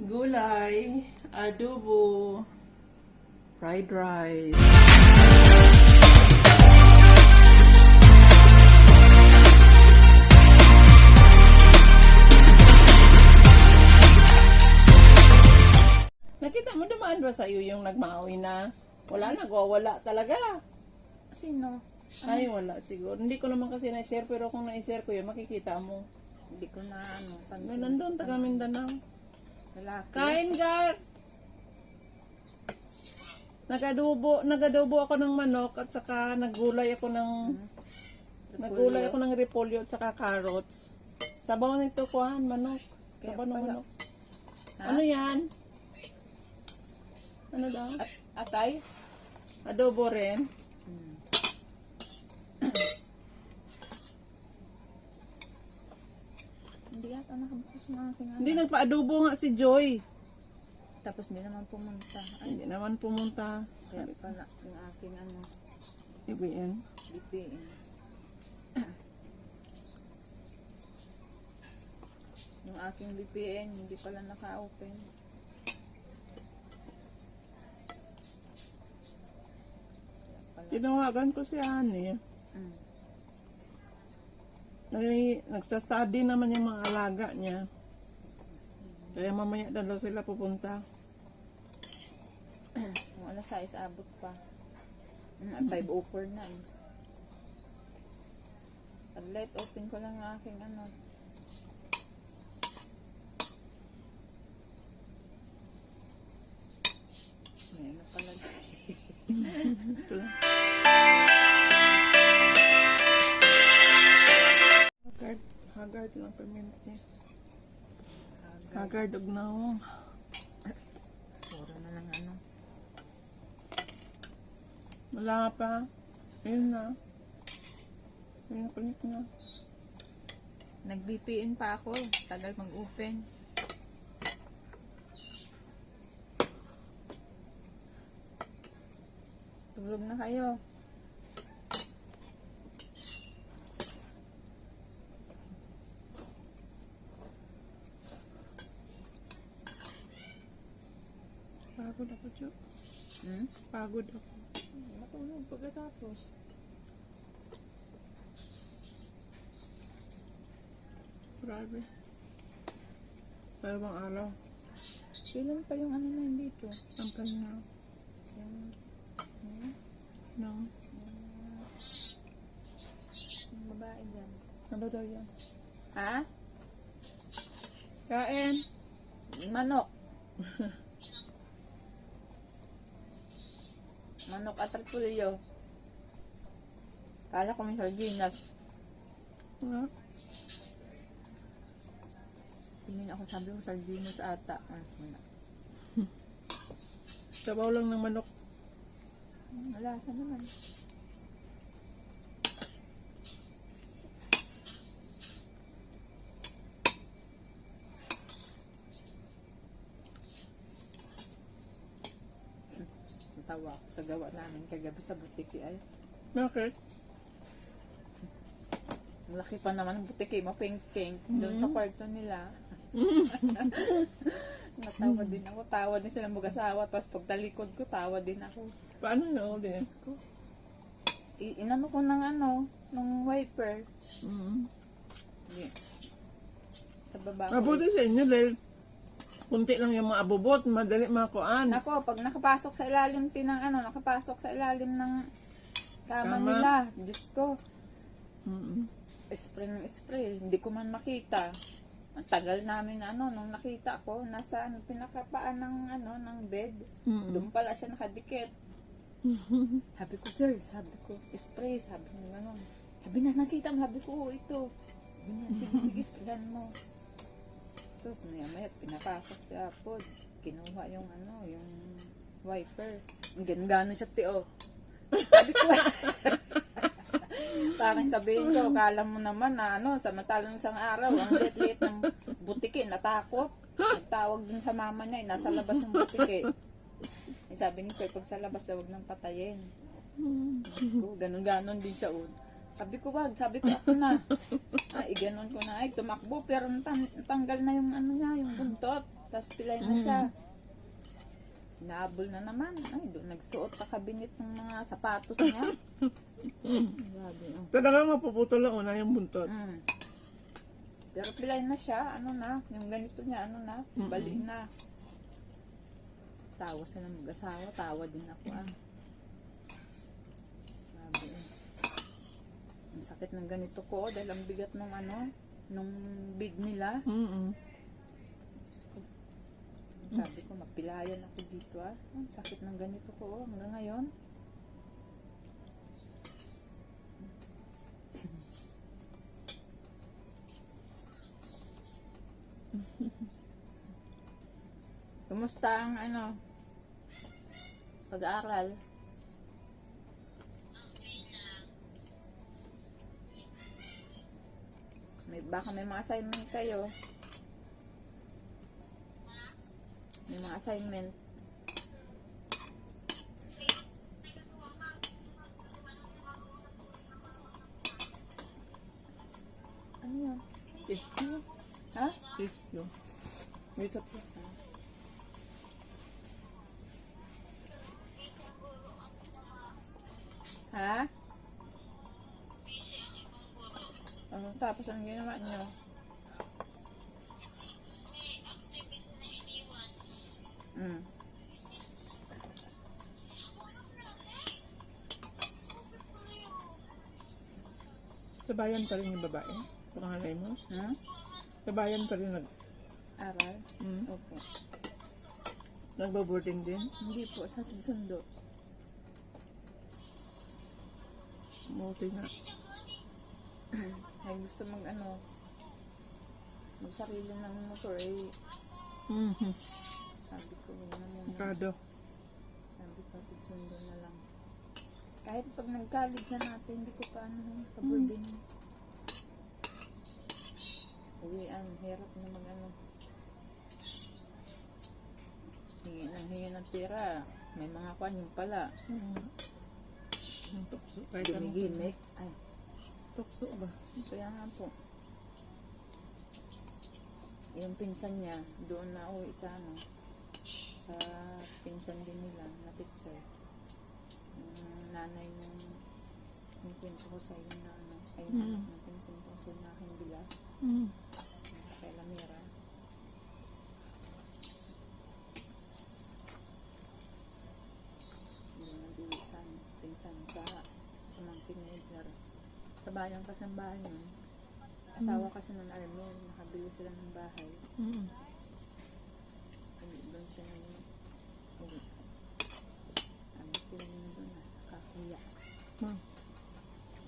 Gulay, adobo, fried rice. Nakita mo dumaan ba sa iyo yung nagmaoy na? Wala, nagwawala talaga. Sino? Ay, wala siguro. Hindi ko naman kasi na-share, pero kung na-share ko yun, makikita mo. Hindi ko na pansin. Nandun, taga Mindanao. Lalaki. Kain, Gar! Nagadobo ako ng manok at saka naggulay ako ng repolyo at saka carrots. Sabaw nito kuhan, manok. Sabaw ng manok. Ha? Ano yan? Ano daw? Atay? Adobo rin. Hindi yata nakabukas ng aking ano. Hindi, nagpa-adobo nga si Joy. Tapos hindi naman pumunta. Ay, Hindi naman pumunta. kaya pala yung aking ano, Ibiin. BPN. Yung aking BPN, hindi pala naka-open. Tinawagan ko si Ani. Mm. Nagsa-study naman yung mga alaga niya. Kaya mamaya na daw sila pupunta. Kung alas 6, abot pa. 5:04 na eh. Pag-light open ko lang ang aking ano. May ano pala. Ito lang. Haggard lang per minute niya. Haggard og naong. Puro na lang ano. Wala pa. Ayun na. Ayun na palit na. Nag-VPN pa ako. Tagal mag-open. Tulog na kayo. Pagod ako, Jo. Pagod ako. Matulog pagkatapos. Grabe. Dalawang araw. Kailan pa yung ano na dito? Sampal na. No. Yung babae dyan. Ano daw yan? Ha? Kain. Manok. Manok at repolyo. Kala ko may sardinas. Wala. Tingin ako, sabi ko sardinas ata. Wala. Sabaw lang ng manok. Wala sa naman. Natawa ako sa gawa namin kagabi sa butiki ay. Bakit? Laki pa naman ng butiki, mapink-pink. Doon sa kwarto nila. Natawa din ako. Tawa din silang mag-asawa. Tapos pagtalikod ko, tawa din ako. Paano na ulit? Inano ko ng ano, ng wiper. Hindi. Sa baba ko. Mabuti sa inyo dahil kunti lang yung mga abubot, madali makuan. Ako, pag nakapasok sa ilalim nakapasok sa ilalim ng kama Tama. nila. Diyos ko. Mm-mm. Spray. Hindi ko man makita. Ang tagal namin nung nakita ko, nasa pinakapaan ng bed. Doon pala siya nakadikit. Sabi ko, sir, spray, sabi niya gano'n. Sabi na, nakita mo, sabi ko, ito. Sabi niya, sige, sprayan mo. So, maya, pinapasok siya po. Kinuha yung yung wiper. Gano'n siya, tio. Sabi ko, parang sabihin ko, kala mo naman na samantalang isang araw, ang liit-liit ng butiki, natakot. Nagtawag din sa mama niya, nasa labas ng butiki. Sabi ni sir, pag sa labas, huwag nang patayin. Ganon din siya. Sabi ko wag, sabi ko ako na. Ay, ganon ko na. Ay, tumakbo pero natanggal na yung ano niya, yung buntot. Tapos pilay na siya. Naabol na naman. Ay, doon nagsuot sa kabinet ng mga sapatos niya. Grabe, oh. Talaga mapuputol lang una yung buntot. Pero pilay na siya, ano na, yung ganito niya, ano na, bali na. Tawa sila mag-asawa, tawa din ako Grabe, eh. Ang sakit ng ganito ko, dahil ang bigat ng ano, nung bid nila. Diyos ko. Sabi ko, mapilayan ako dito Ang sakit ng ganito ko, hanggang ngayon. Kumusta ang ano, pag-aaral? Baka may mga assignment kayo. May mga assignment. Ano yan? Tissue. Ha? Tissue. Wait up. Ha? Tapos ang ginawa nyo? Sa bayan pa rin yung babae? Pangalay mo? Sa bayan pa rin Aral? Opo. Nagbo-boarding din? Hindi po, sa sundo. Buti nga. Ay gusto magsarili ng motor sabi ko yun na muna. Makado. Sabi ko, sundo na lang. Kahit pag nag-college na natin, hindi ko pa pabording. Uwian, hirap na hingi ng tira. May mga kwan yung pala. Ang tukso. Kahit Gimik. Ay, tukso ba? kaya nga po. Yung pinsan niya, doon na uwi sa sa pinsan din nila na teacher. Yung nanay yung kwento ko sa iyo na yung kwento ko sa aking bilas. Kay Lamira. Yung nag-uwisan, pinsan sa pamangkin ni Edgar. Sa bayan kasi ng bahay nun. Asawa kasi ng Armel, nakabili sila ng bahay. Doon siya uwi. Sila nyo doon kakuya.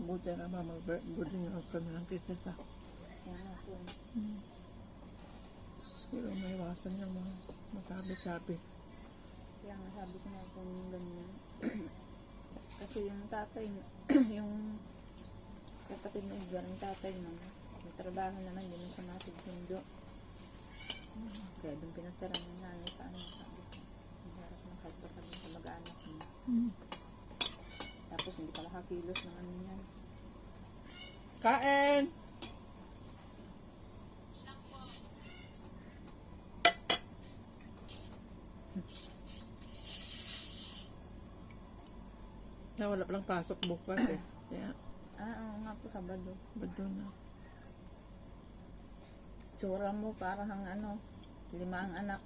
Buti na ba mag-boarding out ka na lang kaysa sa Kaya nga po. pero may iwasan yung mga masabi-sabi. Kaya nga sabi ko nga kung ganyan. Kasi yung tatay, yung kapatid na Edgar, yung tatay mo, may trabaho naman, yun sa matig sundo. Kaya doon pinatira ng nanay sa sabi ko. Ang harap ng kahit pasabi sa mag-anak mo. Tapos hindi pa makakilos ng yan. Kain! Wala palang pasok bukas Kaya, Oo nga po, Sabado. bado na. Tsura mo parang 5 ang anak.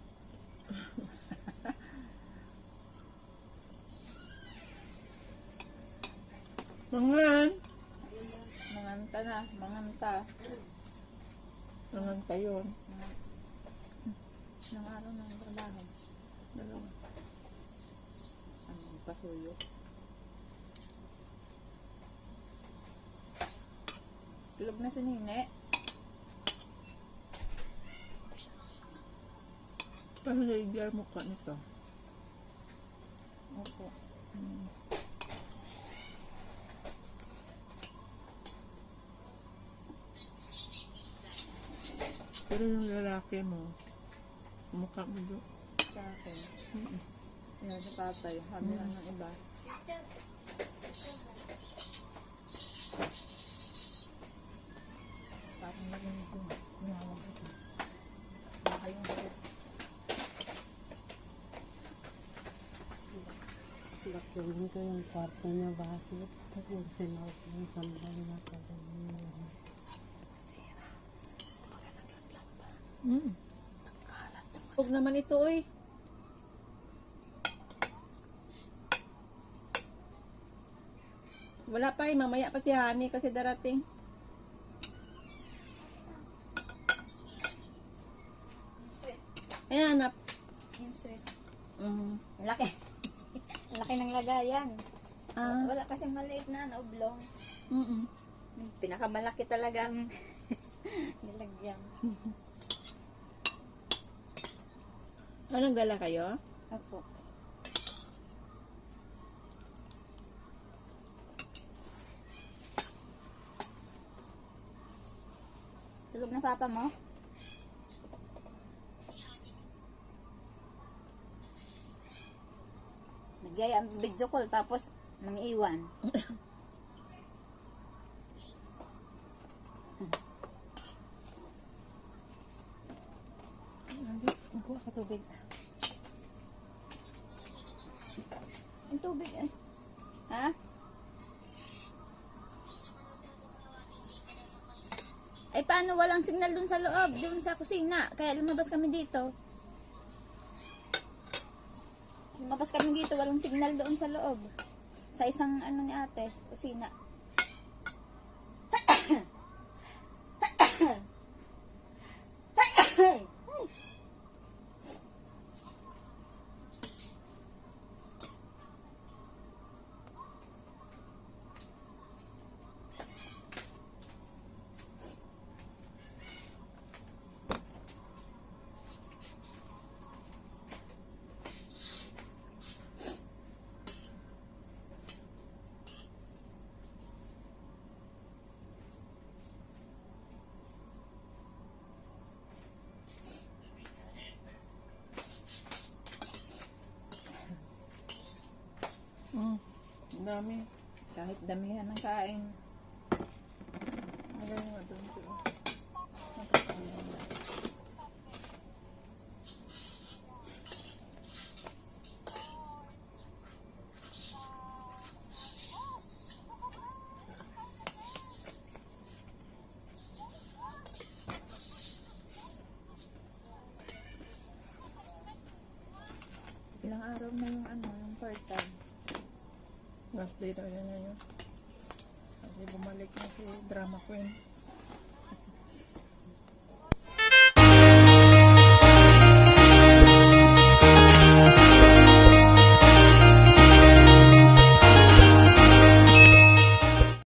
Mangan! Manganta na, manganta. Mangan tayo. Nang araw ng trabaho. Dalawa. Pasuyo. Tulog na si Nine. Paano na mukha nito? Opo. Pero yung lalaki mo, mukha mo doon. Sa akin. Yan sa tatay. Kami lang ng iba. Parang naging gumawag ito. Baka yung bakit. Nakunin ko yung kwarto niya, bakit? Tapos sinawag yung sandal na kagaling. Huwag naman ito, oy. Wala pa eh, mamaya pa si Honey kasi darating. Sweet. Ayan, hanap. Yung sweet. Mm. Laki. Laki ng lagayan. Ah. Wala kasing maliit na oblong. Mm-mm. Pinakamalaki talagang nilagyan. Anong dala kayo? Opo. Tulog na papa mo? Nagyaya ang video call tapos mangiiwan. Kuha ka tubig. Ang tubig eh. Ha? Ay paano walang signal dun sa loob, dun sa kusina. Kaya lumabas kami dito. Lumabas kami dito, walang signal doon sa loob. Sa isang ano ni ate, kusina. Ang dami. Kahit damihan ng kain. Ano yung doon ko? Ilang araw na yung ano, yung part-time. Last day daw yan ngayon. Kasi bumalik na si Drama Queen.